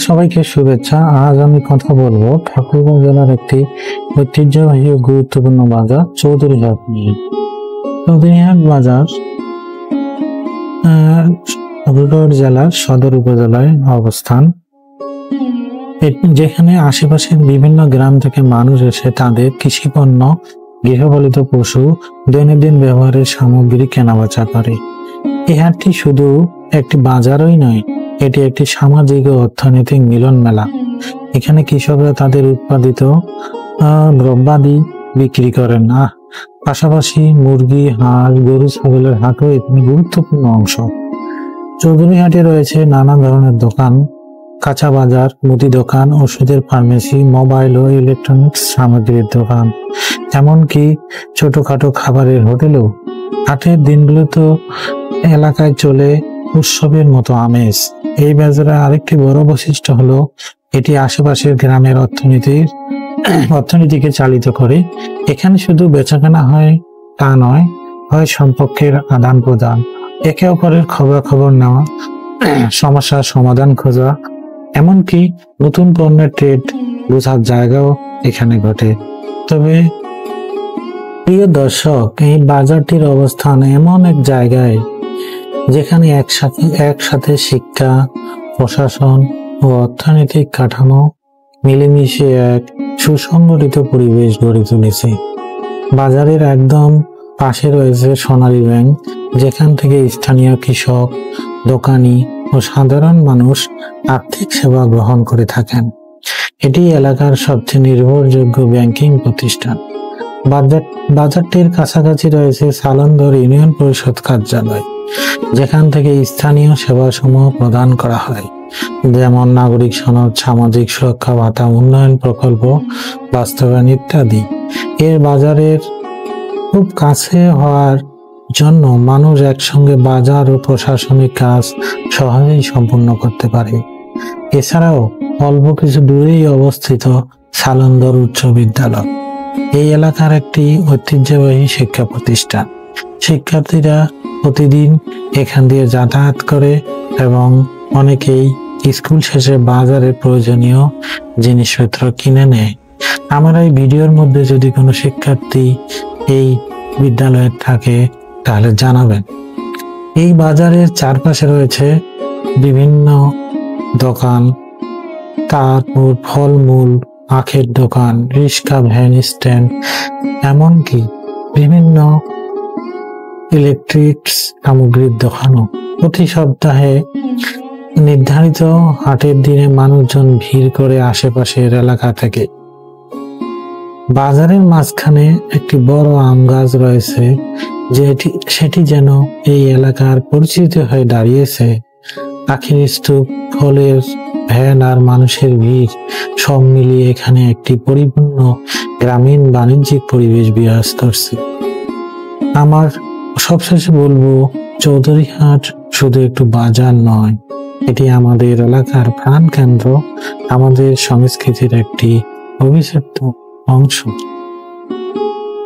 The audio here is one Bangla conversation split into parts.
সবাইকে শুভেচ্ছা। আজ আমি কথা বলবো ঠাকুরগাঁও জেলার একটি ঐতিহ্যবাহী ও গুরুত্বপূর্ণ বাজার চৌধুরীহাট নিয়ে। চৌধুরীহাট বাজার ঠাকুরগাঁও জেলার সদর উপজেলায় অবস্থান, যেখানে আশেপাশের বিভিন্ন গ্রাম থেকে মানুষ এসে তাদের কৃষিপণ্য, গৃহপালিত পশু, দৈনন্দিন ব্যবহারের সামগ্রী কেনাবেচা করে। এই হাটটি শুধু একটি বাজারই নয়, এটি একটি সামাজিক ও অর্থনৈতিক মিলন মেলা। এখানে কৃষকরা তাদের উৎপাদিত দ্রব্যাদি বিক্রি করেন, পাশাপাশি মুরগি, হাঁস, গরু, ছাগলের হাটও এখানে গুরুত্বপূর্ণ অংশ। চৌধুরীহাটে রয়েছে নানা ধরনের দোকান, কাঁচা বাজার, মুদি দোকান, ওষুধের ফার্মেসি, মোবাইল ও ইলেকট্রনিক্স সামগ্রীর দোকান, এমনকি ছোটখাটো খাবারের হোটেলও। হাটের দিনগুলোতে এলাকায় চলে উৎসবের মতো আমেজ। এই বাজারের আরেকটি বড় বৈশিষ্ট্য হলো এটি আশেপাশের গ্রামের অর্থনীতিকে চালিত করে। এখানে শুধু বেচাকেনা হয় তা নয়, হয় সম্পর্কের আদান প্রদান, একে অপরের খবর নেওয়া, সমস্যার সমাধান খোঁজা, এমনকি নতুন পণ্যের ট্রেড বোঝার জায়গাও এখানে ঘটে। তবে প্রিয় দর্শক, এই বাজারটির অবস্থান এমন এক জায়গায় যেখানে একসাথে শিক্ষা, প্রশাসন ও অর্থনৈতিক কাঠামো মিলেমিশে এক সুসংগঠিত পরিবেশ গড়ে তুলেছে। বাজারের একদম পাশে রয়েছে সোনালী ব্যাংক, যেখান থেকে স্থানীয় কৃষক, দোকানি ও সাধারণ মানুষ আর্থিক সেবা গ্রহণ করে থাকেন। এটি এলাকার সবচেয়ে নির্ভরযোগ্য ব্যাংকিং প্রতিষ্ঠান। বাজারটির কাছাকাছি রয়েছে সালন্দর ইউনিয়ন পরিষদ কার্যালয়, যেখান থেকে স্থানীয় সেবাসমূহ প্রদান করা হয়, যেমন নাগরিক সনদ, সামাজিক সুরক্ষা ভাতা, উন্নয়ন প্রকল্প বাস্তবায়ন ইত্যাদি। এর বাজারের খুব কাছে হওয়ার জন্য মানুষ একসঙ্গে বাজার ও প্রশাসনিক কাজ সহজেই সম্পন্ন করতে পারে। এছাড়াও অল্প কিছু দূরেই অবস্থিত সালন্দর উচ্চ বিদ্যালয় এই এলাকার একটি ঐতিহ্যবাহী শিক্ষা প্রতিষ্ঠান। শিক্ষার্থীরা প্রতিদিন এখান দিয়ে যাতায়াত করে এবং অনেকেই স্কুল শেষে বাজারে প্রয়োজনীয় জিনিসপত্র কিনে নেয়। আমার এই ভিডিওর মধ্যে যদি কোনো শিক্ষার্থী এই বিদ্যালয়ে থাকে তাহলে জানাবেন। এই বাজারের চারপাশে রয়েছে বিভিন্ন দোকান, তারপর ফলমূল, আখের দোকান, রিক্সা, ভ্যান স্ট্যান্ড, এমনকি বিভিন্ন ইলেকট্রিক্স সামগ্রীর দোকানও। প্রতি সপ্তাহে নির্ধারিত হাটের দিনে মানুষজন ভিড় করে আশেপাশের এলাকা থেকে। বাজারের মাঝখানে একটি বড় আম গাছ রয়েছে, সেটি যেন এই এলাকার পরিচিত হয়ে দাঁড়িয়েছে। আখের স্তূপ, ফলের ভ্যান আর মানুষের ভিড় সব মিলিয়ে এখানে একটি পরিপূর্ণ গ্রামীণ বাণিজ্যিক পরিবেশ বিরাজ করছে। আমার সবশেষে বলবো, চৌধুরীহাট শুধু একটু বাজার নয়, এটি আমাদের এলাকার প্রাণ কেন্দ্র, আমাদের সংস্কৃতির একটি অবিচ্ছেদ্য অংশ।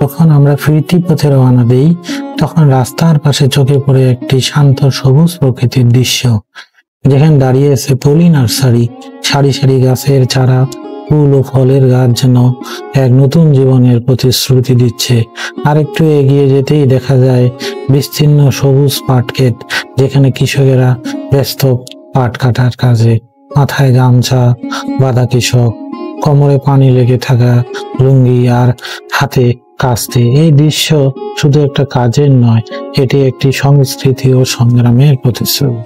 যখন আমরা ফিরতি পথে রওনা দেই, তখন রাস্তার পাশে চোখে পড়ে একটি শান্ত সবুজ প্রকৃতির দৃশ্য, যেখানে দাঁড়িয়ে আছে পলি নার্সারি। সারি সারি গাছের চারা, ফুল ও ফলের গাছ যেন এক নতুন জীবনের প্রতিশ্রুতি দিচ্ছে। আর একটু এগিয়ে যেতেই দেখা যায় বিস্তীর্ণ সবুজ পাট ক্ষেত, যেখানে কৃষকেরা ব্যস্ত পাট কাটার কাজে। মাথায় গামছা বাঁধা কৃষক, কোমরে পানি লেগে থাকা লুঙ্গি আর হাতে কাস্তে। এই দৃশ্য শুধু একটা কাজের নয়, এটি একটি সংস্কৃতি ও সংগ্রামের প্রতিশ্রুতি।